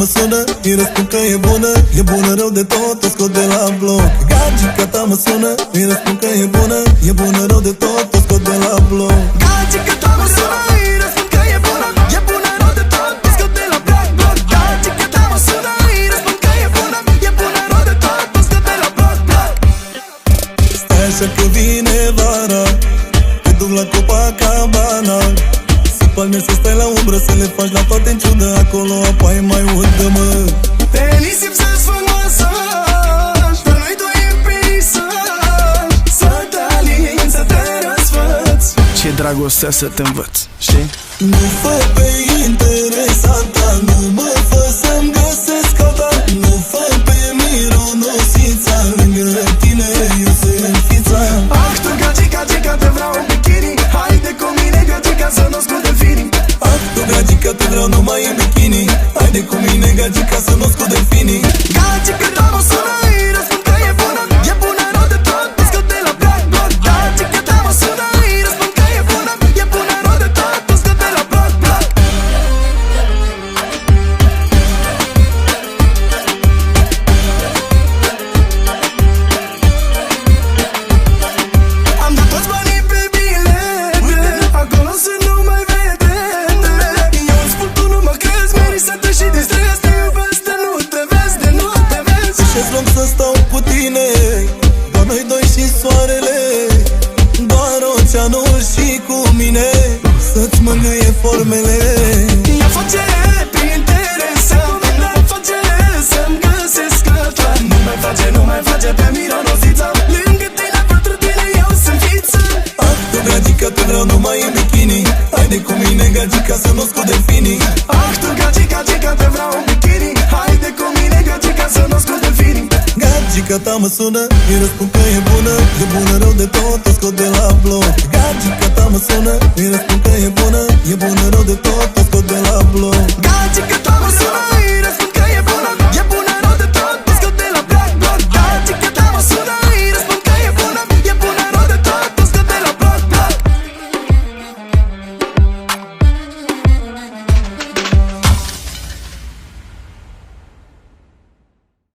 mă sună, îi răspund că e bună. E bună rău de tot, o scot de la bloc. Gagica ta mă sună, îi răspund că e bună. E bună rău de tot, o scot de la bloc. Gagica ta mă sună, îi răspund că e bună. E bună rău de tot, o scot de la bloc. Gagica ta mă sună, îi răspund că e bună. E bună rău de tot, o scot de la bloc. Stai așa că vine vara, te duc la Copacabana. Palmier să stai la umbră, să le faci la toate în ciudă. Acolo apoi mai udă-mă. Te nisip să-ți fac masaj, pe noi doi în peisaj. Să te alin, să te răsfăț, ce dragostea să te învăț, știi? Nu fă pe interesanta, nu mă fă să-mi găsesc alta. Nu fă pe mironosița, lângă tine eu sunt fița. Ah, tu gagica, gagica, te vreau în bikini. Haide cu mine, gagica, să nu scot delfinii. Ah, tu gagica, te vreau numai în bikini. Haide cu mine, gagica, să nu scot delfinii. Gagica ta mă sună, îi răspund că e bună. E bună rău de tot, o scot de la bloc. Gagica ta mă sună, îi răspund că e bună. E bună rău de tot, o scot de la bloc. Am dat toți banii pe bilete, acolo să nu mai vede. Eu îmi spun tu nu mă crezi, merisată și de stres. Te iubesc de nu te vezi, de nu te vezi. Ce-ți luăm să stau cu tine, doar noi doi și soarele. Doar oceanul și cu mine, să-ți mângâie formele. Ia face pe interesant, face să-mi găsesc alta. Nu mai face pe mironosița. Lângă tine, pentru tine eu sunt fiță. Ah, tu gagica, te vreau numai în bikini. Haide cu mine, gagica, să nu scot delfinii. Ah, tu gagica, gagica, te vreau în bikini. Haide cu mine, gagica, să nu scot delfinii. Gagica ta mă sună, îi răspund că e bună. E bună rău de tot, o scot de la bloc. Gagica ta mă sună, îi răspund că e bună. E bună rău de tot, o scot de la bloc. Gagica ta mă sună,